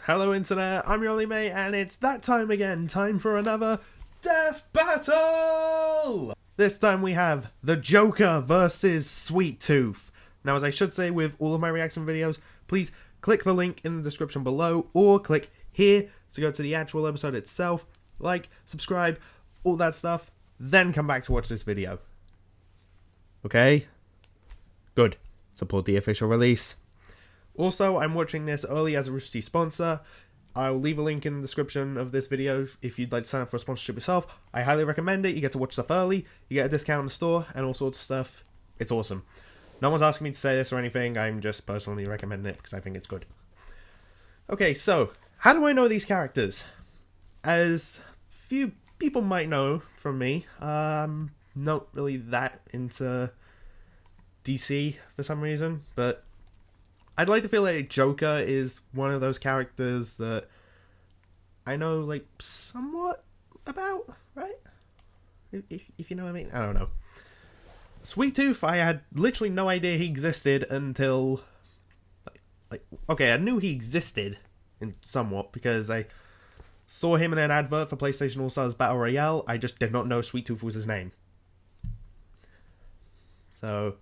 Hello Internet, I'm your only mate, and it's that time again, time for another death battle! This time we have the Joker versus Sweet Tooth. Now, as I should say with all of my reaction videos, please click the link in the description below, or click here to go to the actual episode itself, like, subscribe, all that stuff, then come back to watch this video. Okay? Good. Support the official release. Also, I'm watching this early as a Roosty sponsor. I'll leave a link in the description of this video if you'd like to sign up for a sponsorship yourself. I highly recommend it. You get to watch stuff early, you get a discount in the store, and all sorts of stuff. It's awesome. No one's asking me to say this or anything, I'm just personally recommending it because I think it's good. Okay, so, how do I know these characters? As few people might know from me, not really that into DC for some reason, but I'd like to feel like Joker is one of those characters that I know, like, somewhat about, right? If you know what I mean? I don't know. Sweet Tooth, I had literally no idea he existed until, okay, I knew he existed in somewhat because I saw him in an advert for PlayStation All-Stars Battle Royale. I just did not know Sweet Tooth was his name. So,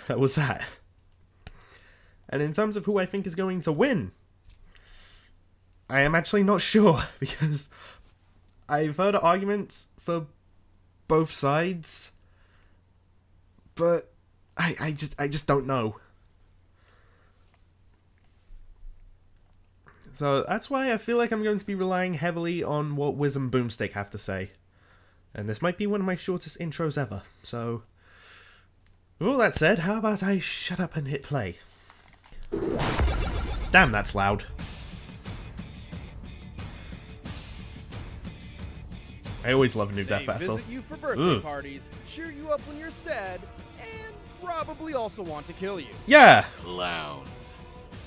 that was that. And in terms of who I think is going to win, I am actually not sure, because I've heard arguments for both sides, but I just don't know. So that's why I feel like I'm going to be relying heavily on what Wiz and Boomstick have to say. And this might be one of my shortest intros ever, so with all that said, how about I shut up and hit play? Damn, that's loud. I always love a new death battle. Visit you for birthday parties, cheer you up when you're sad, and probably also want to kill you. Yeah! Clowns.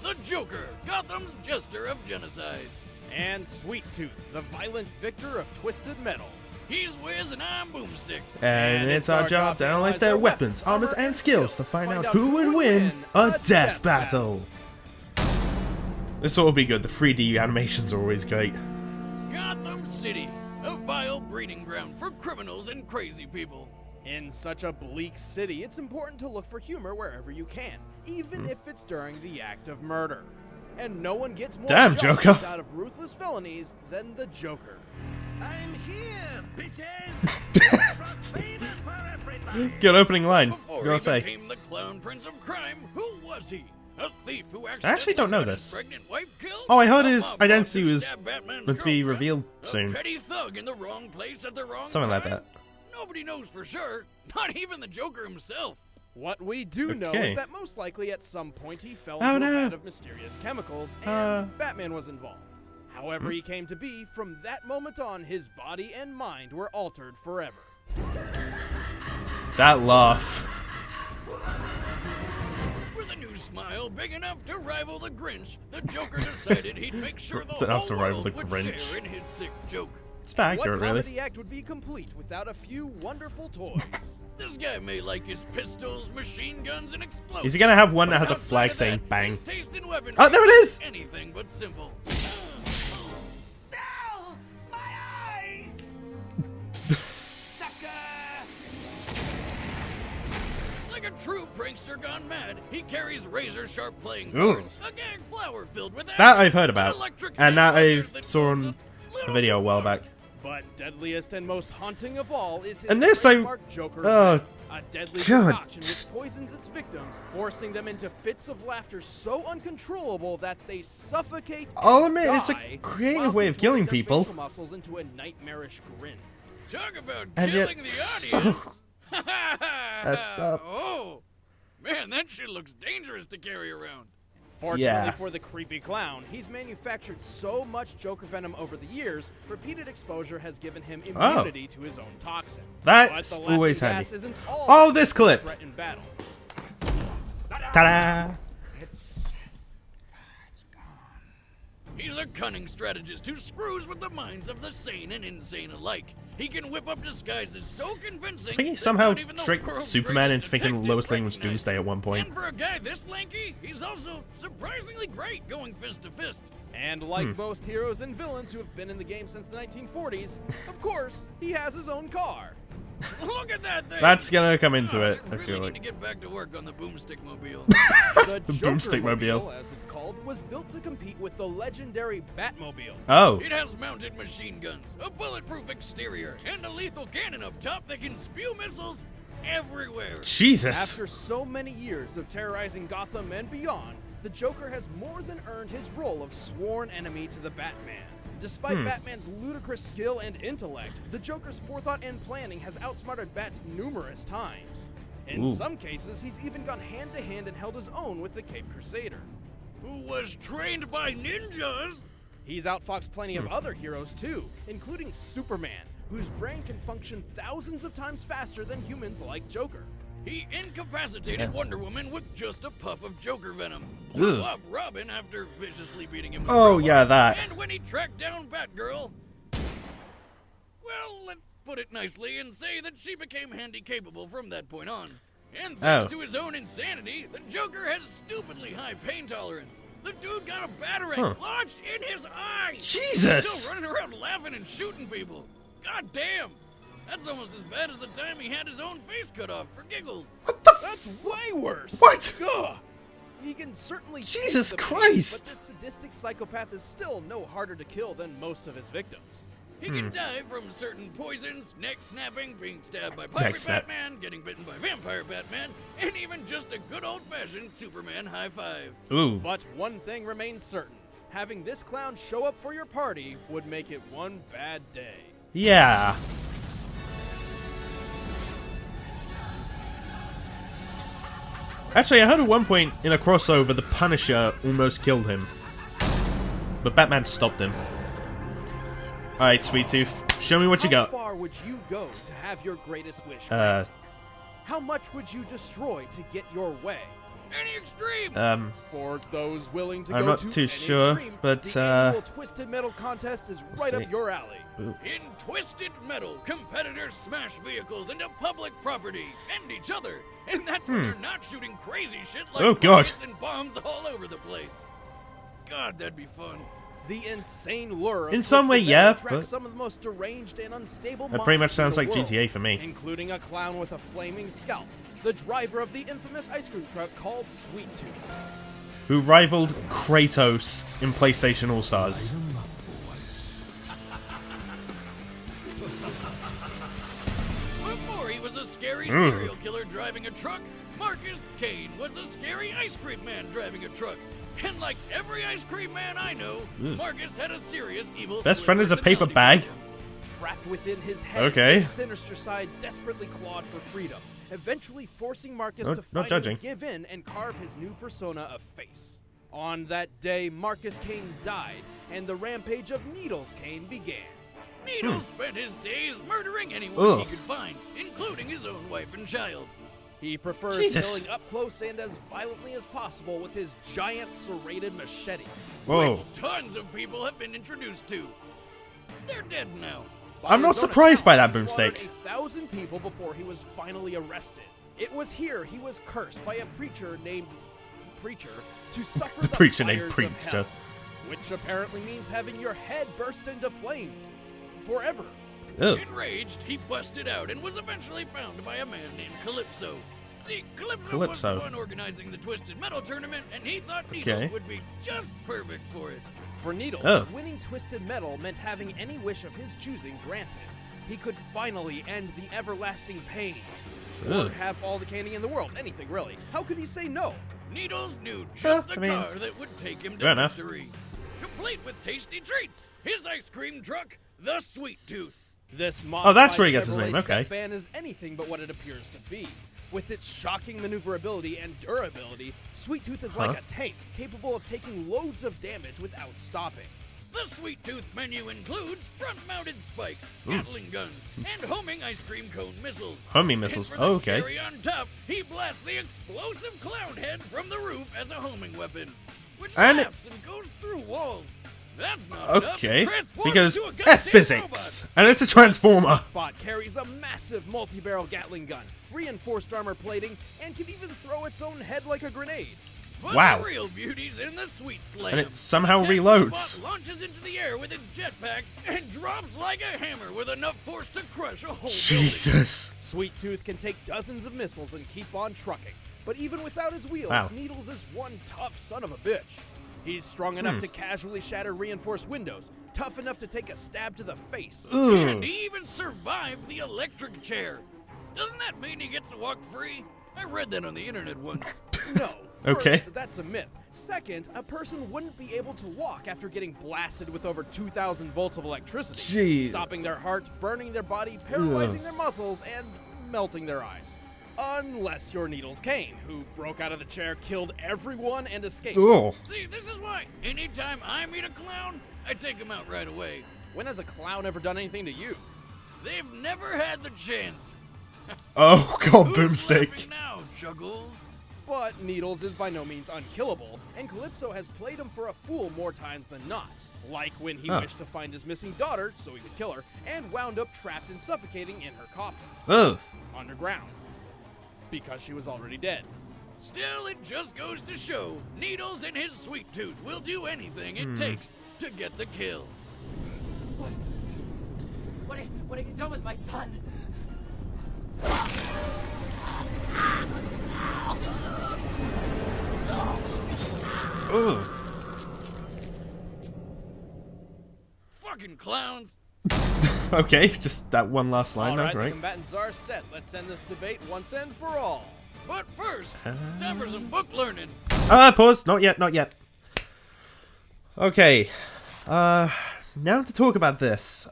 The Joker, Gotham's jester of genocide. And Sweet Tooth, the violent victor of twisted metal. He's Wiz and I'm Boomstick. And it's our job to analyze their weapons, armors, and skills to find out who would win a death battle. This will be good. The 3D animations are always great. Gotham City, a vile breeding ground for criminals and crazy people. In such a bleak city, it's important to look for humor wherever you can, even if it's during the act of murder. And no one gets more Joker out of ruthless felonies than the Joker. I'm here, bitches! Good opening line. Before Gotta he say. became the clown prince of crime, who was he? A thief who I actually don't know got his this. pregnant wife killed? Oh, I heard A his mob boss identity who was stabbed Batman's meant to be girlfriend? revealed A soon. petty thug in the wrong place at the wrong Something like time? that. Nobody knows for sure, not even the Joker himself. What we do know Okay. is that most likely at some point he fell Oh, into a no. bed of mysterious chemicals and Batman was involved. However he came to be, from that moment on, his body and mind were altered forever. That laugh. With a new smile big enough to rival the Grinch, the Joker decided he'd make sure the Enough whole to rival world the would Grinch. share in his sick joke. It's about accurate, What really. comedy act would be complete without a few wonderful toys? This guy may like his pistols, machine guns, and explosives. Is he gonna have one that has a Outside flag of saying that, bang? his taste in weaponry Oh, there it is! Anything but simple. Ow! My eye! Sucker! Like a true prankster gone mad, he carries razor-sharp playing Ooh. cards, a gag flower filled with That acid, I've heard an about. electric And that hand I buzzer that saw goes on little a video a too while far. back. But deadliest and most haunting of all is his And this I- trademark Joker oh, venom, a deadly God. concoction which poisons its victims, forcing them into fits of laughter so uncontrollable that they suffocate I'll and admit, it's a die creative while way of contorting killing their people. facial muscles into a nightmarish grin. Talk about And yet killing the so audience. messed up. Oh, man, that shit looks dangerous to carry around. Fortunately Yeah. for the creepy clown, he's manufactured so much Joker venom over the years, repeated exposure has given him immunity to his own toxin. That's But the always laughing handy. gas isn't all Oh, that this can clip. threat in battle. Ta-da! It's gone. He's a cunning strategist who screws with the minds of the sane and insane alike. He can whip up disguises so convincing. I think he that somehow not even the tricked world's Superman greatest into thinking detective Lois Lane was recognized Doomsday him. at one point. And for a guy this lanky, he's also surprisingly great going fist to fist. And like most heroes and villains who have been in the game since the 1940s, of course, he has his own car. Look at that thing! That's gonna come into Oh, it, they I feel really like. need to get back to work on the boomstick mobile. The Boomstick Mobile. Joker-mobile, as it's called, was built to compete with the legendary Batmobile. Oh. It has mounted machine guns, a bulletproof exterior, and a lethal cannon up top that can spew missiles everywhere. Jesus. After so many years of terrorizing Gotham and beyond, the Joker has more than earned his role of sworn enemy to the Batman. Despite Batman's ludicrous skill and intellect, the Joker's forethought and planning has outsmarted Bats numerous times. In some cases, he's even gone hand-to-hand and held his own with the Caped Crusader. Who was trained by ninjas? He's outfoxed plenty of other heroes too, including Superman, whose brain can function thousands of times faster than humans like Joker. He incapacitated Wonder Woman with just a puff of Joker venom. Blew up Robin after viciously beating him with a Oh, crowbar. yeah, that. And when he tracked down Batgirl, well, let's put it nicely and say that she became handy-capable from that point on. And thanks to his own insanity, the Joker has stupidly high pain tolerance. The dude got a batarang lodged in his eye. Jesus. Still running around laughing and shooting people. God damn. That's almost as bad as the time he had his own face cut off for giggles. That's way worse! What? Ugh. He can certainly Jesus take the pain, Christ. but this sadistic psychopath is still no harder to kill than most of his victims. He can die from certain poisons, neck snapping, being stabbed by Pirate snap. Batman, getting bitten by Vampire Batman, and even just a good old-fashioned Superman high five. Ooh. But one thing remains certain. Having this clown show up for your party would make it one bad day. Yeah. Actually, I heard at one point in a crossover the Punisher almost killed him. But Batman stopped him. Alright, Sweet Tooth, show me what you How got. far would you go to have your greatest wish granted? How much would you destroy to get your way? Any extreme! For those willing to I'm go not to too any sure, extreme, but, the annual Twisted Metal contest is right see. up your alley. In Twisted Metal, competitors smash vehicles into public property and each other, and that's when they're not shooting crazy shit like Oh, God. rockets and bombs all over the place. God, that'd be fun. The insane lure of In some way, Twisted yeah, Metal attracts but- some of the most deranged and unstable That pretty much minds in sounds the like world, GTA for me. including a clown with a flaming scalp, the driver of the infamous ice cream truck called Sweet Tooth. Who rivaled Kratos in PlayStation All-Stars. Before he was a scary serial killer driving a truck, Marcus Kane was a scary ice cream man driving a truck. And like every ice cream man I know, Marcus had a serious evil Best split friend is a paper personality bag. problem. Trapped within his head, Okay. his sinister side desperately clawed for freedom, eventually forcing Marcus to Not finally judging. give in and carve his new persona of Face. On that day, Marcus Kane died, and the rampage of Needles Kane began. Needles spent his days murdering anyone Ugh. he could find, including his own wife and child. He prefers Jesus. killing up close and as violently as possible with his giant serrated machete. Whoa. Which tons of people have been introduced to. They're dead now. By I'm not his own surprised by account, that he slaughtered boomstick. 1,000 people before he was finally arrested. It was here he was cursed by a preacher named Preacher to suffer the preacher named fires of Preacher. hell, which apparently means having your head burst into flames forever. Ugh. Enraged, he busted out and was eventually found by a man named Calypso. See, Calypso was Calypso. the one organizing the Twisted Metal tournament, and he thought Needles Okay. would be just perfect for it. For Needles, Oh. winning Twisted Metal meant having any wish of his choosing granted. He could finally end the everlasting pain. Or Ugh. have all the candy in the world, anything really. How could he say no? Needles knew just I a mean, car that would take him fair to enough. victory. Complete with tasty treats. His ice cream truck, the Sweet Tooth. This Oh, that's where he modified gets his name, Chevrolet okay. Step van is anything but what it appears to be. With its shocking maneuverability and durability, Sweet Tooth is like a tank, capable of taking loads of damage without stopping. The Sweet Tooth menu includes front-mounted spikes, Gatling guns, and homing ice cream cone missiles. Homing missiles. And for the Oh, okay. cherry on top, he blasts the explosive clown head from the roof as a homing weapon, which And it- laughs and goes through walls. That's not Okay, enough. Transform because into a goddamn F physics, and it's a transformer. Bot carries a massive multi-barrel Gatling gun, reinforced armor plating, and can even throw its own head like a grenade. But Wow. the real beauty's in the sweet slam. And it somehow The reloads. bot launches into the air with its jetpack and drops like a hammer with enough force to crush a whole building. Jesus. Sweet Tooth can take dozens of missiles and keep on trucking. But even without his wheels, Wow. Needles is one tough son of a bitch. He's strong enough to casually shatter reinforced windows, tough enough to take a stab to the face. And he even survived the electric chair. Doesn't that mean he gets to walk free? I read that on the internet once. No. Okay. First, that's a myth. Second, a person wouldn't be able to walk after getting blasted with over 2,000 volts of electricity, Jeez. stopping their heart, burning their body, paralyzing their muscles, and melting their eyes. Unless you're Needles Kane, who broke out of the chair, killed everyone, and escaped. Oh. See, this is why anytime I meet a clown, I take him out right away. When has a clown ever done anything to you? They've never had the chance. Oh god, Who's boomstick. laughing now, Juggles? But Needles is by no means unkillable, and Calypso has played him for a fool more times than not. Like when he wished to find his missing daughter so he could kill her, and wound up trapped and suffocating in her coffin. Ugh. Underground. Because she was already dead. Still, it just goes to show Needles and his sweet tooth will do anything it takes to get the kill. What have you done with my son? Ugh. Fucking clowns. Okay, just that one last line, Alright, now, the right? combatants are set. Let's end this debate once and for all. But first, it's time for some book learning. Pause. Not yet, not yet. Okay. Now to talk about this.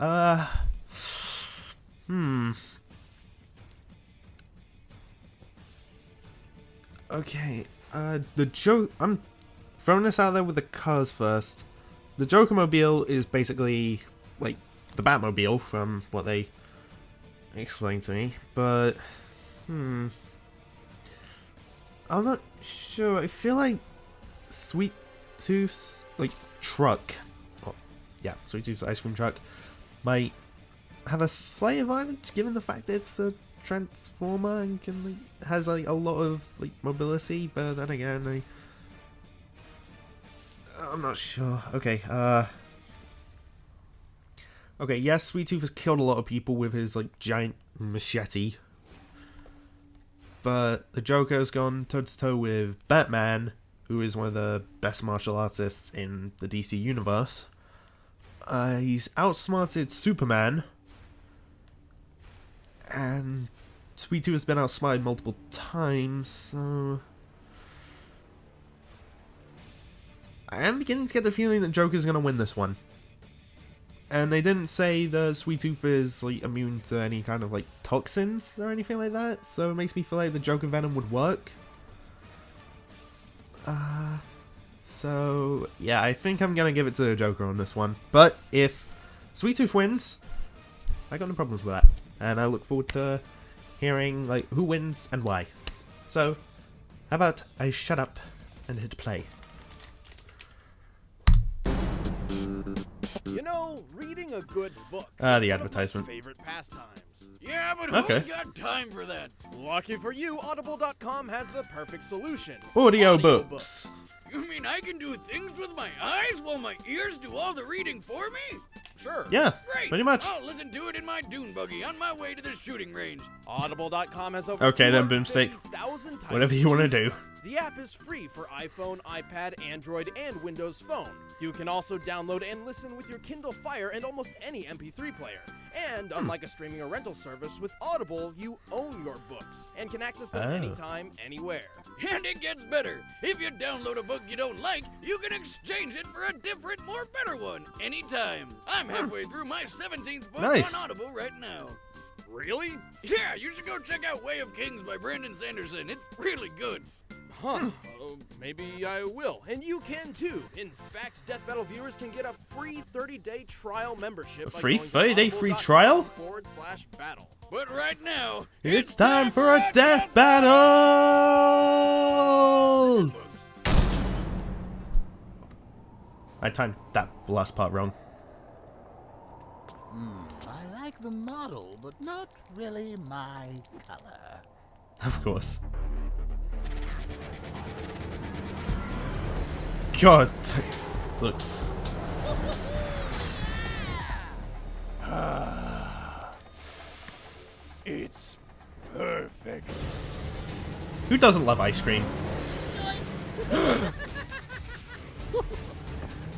Okay, the joke. I'm throwing this out there with the cars first. The Joker-mobile is basically like the Batmobile from what they explained to me, but I'm not sure. I feel like Sweet Tooth's like truck, Sweet Tooth's ice cream truck might have a slight advantage given the fact that it's a transformer and can has like a lot of like mobility, but then again I'm not sure. Okay, yes, Sweet Tooth has killed a lot of people with his like giant machete, but the Joker has gone toe to toe with Batman, who is one of the best martial artists in the DC universe. He's outsmarted Superman, and Sweet Tooth has been outsmarted multiple times, so I am beginning to get the feeling that Joker's gonna win this one. And they didn't say the Sweet Tooth is like immune to any kind of like toxins or anything like that, so it makes me feel like the Joker Venom would work. So yeah, I think I'm gonna give it to the Joker on this one. But if Sweet Tooth wins, I got no problems with that, and I look forward to hearing like who wins and why. So, how about I shut up and hit play? You know, reading a good book The is one of my advertisement. favorite pastimes. Yeah, but Okay. who's got time for that? Lucky for you, Audible.com has the perfect solution. Audio books. You mean I can do things with my eyes while my ears do all the reading for me? Sure. Yeah, Great. pretty much. I'll listen to it in my dune buggy on my way to the shooting range. Audible.com has over Okay, then, Boomstick. 250,000 titles Whatever you want to choose do. from. The app is free for iPhone, iPad, Android, and Windows Phone. You can also download and listen with your Kindle Fire and almost any MP3 player. And unlike a streaming or rental service, with Audible, you own your books and can access them anytime, anywhere. And it gets better. If you download a book you don't like, you can exchange it for a different, more better one anytime. I'm halfway through my 17th book Nice. on Audible right now. Really? Yeah, you should go check out Way of Kings by Brandon Sanderson. It's really good. Huh. Maybe I will. And you can too. In fact, Death Battle viewers can get a free 30-day trial membership. by free going to 30-day free trial? audible.com/battle. But right now, It's time for a death battle! I timed that last part wrong. I like the model, but not really my color. Of course. God, that looks... It's perfect. Who doesn't love ice cream?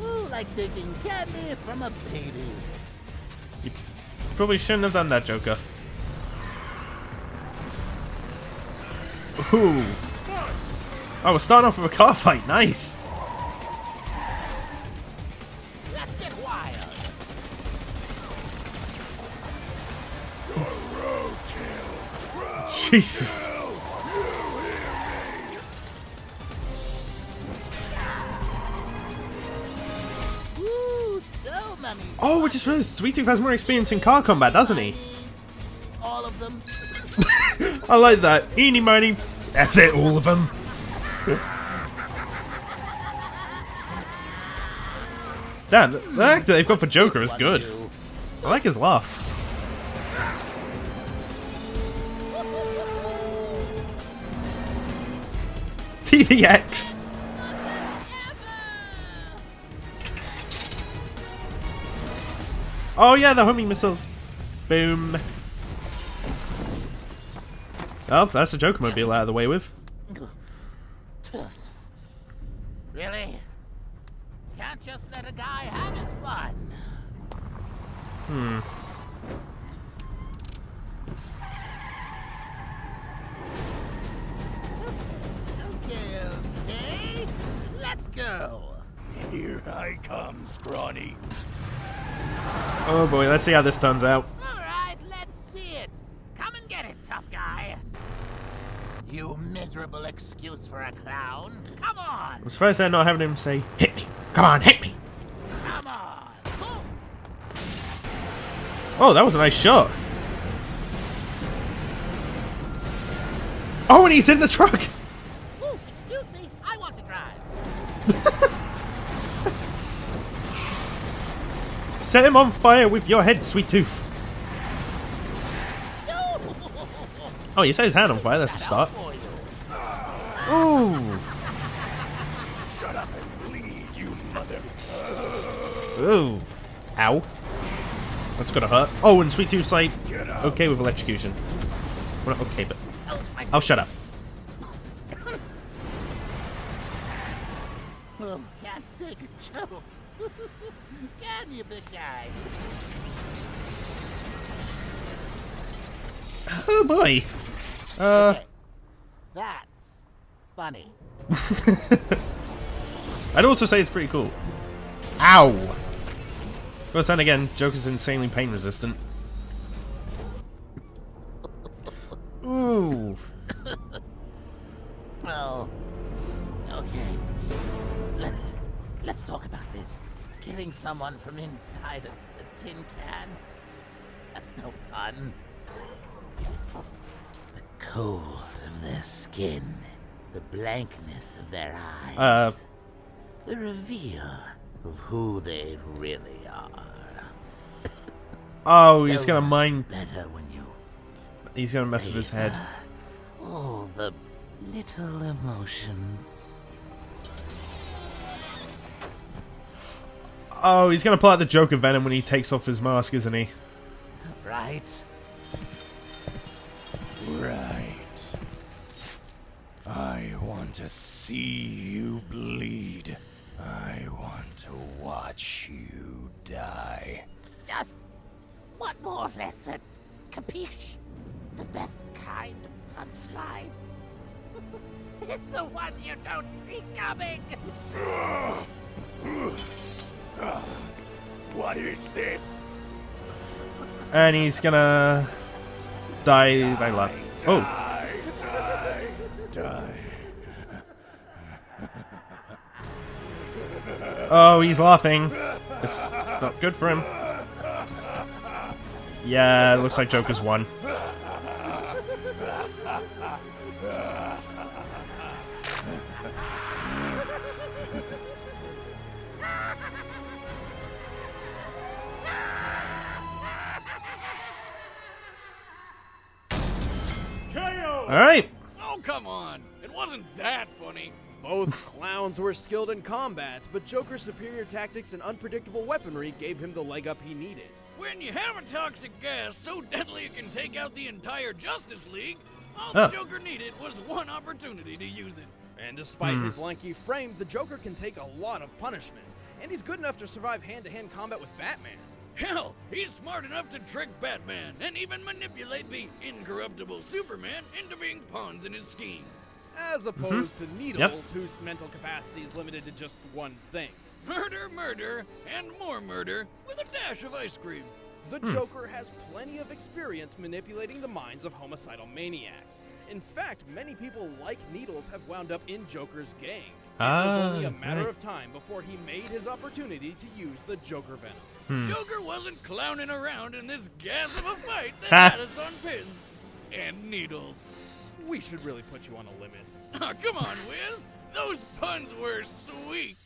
Ooh, like taking candy from a baby. You probably shouldn't have done that, Joker. Ooh. Oh, we're starting off with a car fight. Nice. Let's get wild. Jesus. Ooh, so many. Oh, we just realized Sweet Tooth has more experience in car combat, doesn't he? All of them. I like that. Eeny miny. F it, all of them. Damn, the actor they've got for Joker is good. I like his laugh. TVX. Oh yeah, the homing missile. Boom. Oh, that's the Joker mobile out of the way with. Really? Can't just let a guy have his fun. Okay. Let's go. Here I come, Scrawny. Oh boy, let's see how this turns out. All right, let's see it. Come and get it, tough guy. You miserable excuse for a clown. Come on. I'm surprised they're not having him say, hit me. Come on, hit me. Come on. Boom. Oh, that was a nice shot. Oh, and he's in the truck. Ooh, excuse me. I want to drive. Set him on fire with your head, Sweet Tooth. Oh, you set his hand on fire. That's a start. For you. Ooh. Shut up and bleed, you mother. Ooh. Ow. That's gonna hurt. Oh, and Sweet Tooth's like, okay with electrocution. Well, not okay, but... I'll shut up. Oh, can't take a joke. Can you, big guy? Oh, boy. Okay. That's funny. I'd also say it's pretty cool. Ow. But then again, Joker's insanely pain resistant. Ooh. Well, okay. Let's talk about this. Killing someone from inside a tin can. That's no fun. The cold of their skin, the blankness of their eyes, the reveal of who they really are. Oh, he's So gonna much mind. better when you He's gonna mess with his head. all the little emotions. Oh, he's gonna pull out the Joker venom when he takes off his mask, isn't he? Right? Right. I want to see you bleed. I want to watch you die. Just one more lesson. Capiche? The best kind of punchline is the one you don't see coming. What is this? And he's gonna die by laughing. Oh, Die, die, die. oh, he's laughing. It's not good for him. Yeah, it looks like Joker's won. Alright. Oh, come on. It wasn't that funny. Both clowns were skilled in combat, but Joker's superior tactics and unpredictable weaponry gave him the leg up he needed. When you have a toxic gas so deadly it can take out the entire Justice League, all the Joker needed was one opportunity to use it. And despite his lanky frame, the Joker can take a lot of punishment, and he's good enough to survive hand-to-hand combat with Batman. Hell, he's smart enough to trick Batman and even manipulate the incorruptible Superman into being pawns in his schemes. As opposed to Needles, whose mental capacity is limited to just one thing. Murder, murder, and more murder with a dash of ice cream. The Joker has plenty of experience manipulating the minds of homicidal maniacs. In fact, many people like Needles have wound up in Joker's gang. It was only a matter of time before he made his opportunity to use the Joker Venom. Joker wasn't clowning around in this gas of a fight that had us on pins and needles. We should really put you on a limit. Oh, come on, Wiz. Those puns were sweet.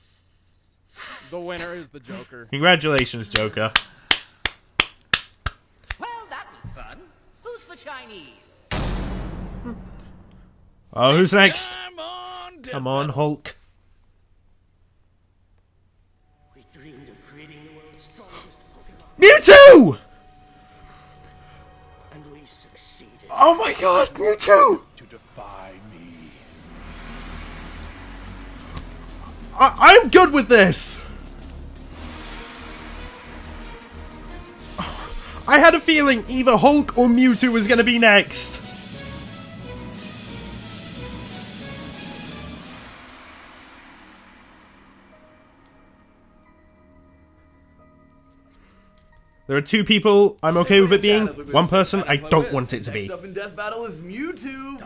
The winner is the Joker. Congratulations, Joker. Well, that was fun. Who's for Chinese? Oh, who's next? Come on, Hulk. We dreamed of creating the world's strongest Pokemon, Mewtwo! and we succeeded. Oh my god, Mewtwo! To defy me. I'm good with this! I had a feeling either Hulk or Mewtwo was gonna be next. There are two people I'm okay with it being. One person I don't want it to be. Next up in Death Battle is Mewtwo.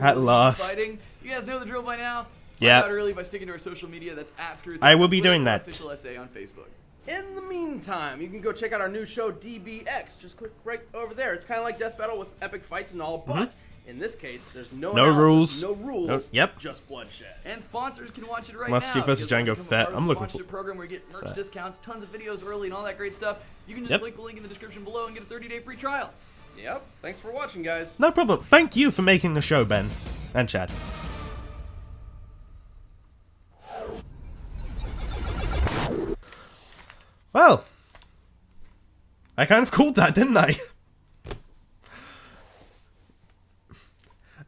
At last. Fighting. You guys know the drill by now. Yeah. Find out early by sticking to our social media. That's @Screwed. I will be doing that. Official essay on Facebook. In the meantime, you can go check out our new show, DBX. Just click right over there. It's kind of like Death Battle with epic fights and all, but in this case, there's no analysis, no rules, Yep. just bloodshed. And sponsors can watch it right Musty now. vs. If you guys Django wanna become a Fett. part of I'm the looking sponsorship program where you get merch So. discounts, tons of videos early, and all that great stuff. You can just click the link in the description below and get a 30-day free trial. Yep. Thanks for watching, guys. No problem. Thank you for making the show, Ben. And Chad. Well, I kind of called that, didn't I?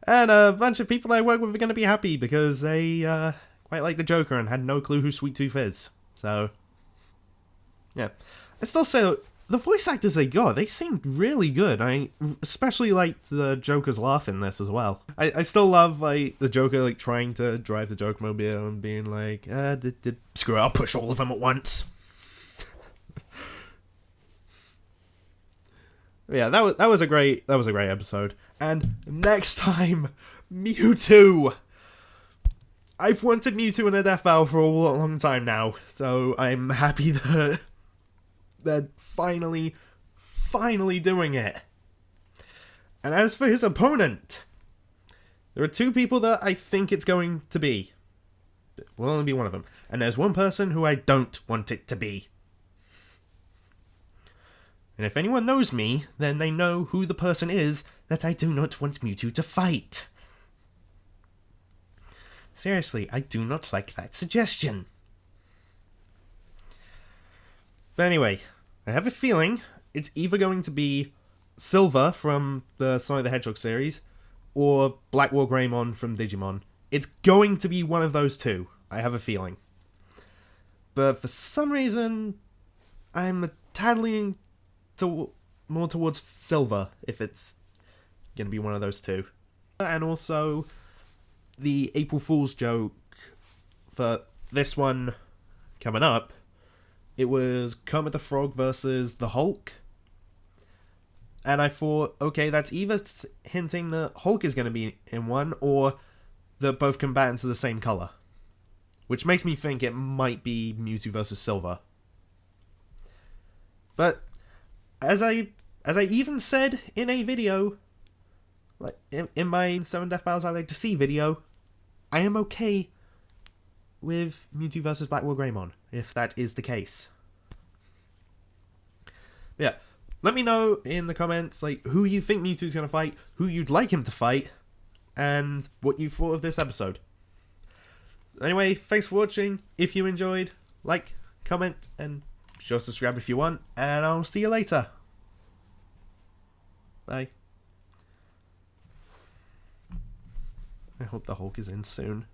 And a bunch of people I work with are going to be happy because they quite like the Joker and had no clue who Sweet Tooth is. So, yeah. I still say the voice actors they got, they seemed really good. I especially liked the Joker's laugh in this as well. I still love like the Joker like trying to drive the Joker-mobile and being like, screw it, I'll push all of them at once. Yeah, that was a great episode. And next time, Mewtwo. I've wanted Mewtwo in a death battle for a long time now, so I'm happy that they're finally doing it. And as for his opponent, there are two people that I think it's going to be. It will only be one of them. And there's one person who I don't want it to be. And if anyone knows me, then they know who the person is that I do not want Mewtwo to fight. Seriously, I do not like that suggestion. But anyway, I have a feeling it's either going to be Silver from the Sonic the Hedgehog series, or Black War Greymon from Digimon. It's going to be one of those two, I have a feeling. But for some reason, I'm a tad leaning more towards Silver, if it's gonna be one of those two. And also, the April Fool's joke for this one coming up, it was Kermit the Frog versus the Hulk. And I thought, okay, that's either hinting that Hulk is going to be in one, or that both combatants are the same color. Which makes me think it might be Mewtwo versus Silver. But as I even said in a video, like in my 7 Death Battles I Like to See video, I am okay with Mewtwo versus Black War Greymon, if that is the case. Yeah, let me know in the comments like who you think Mewtwo's gonna fight, who you'd like him to fight, and what you thought of this episode. Anyway, thanks for watching. If you enjoyed, like, comment, and be sure to subscribe if you want, and I'll see you later. Bye. I hope the Hulk is in soon.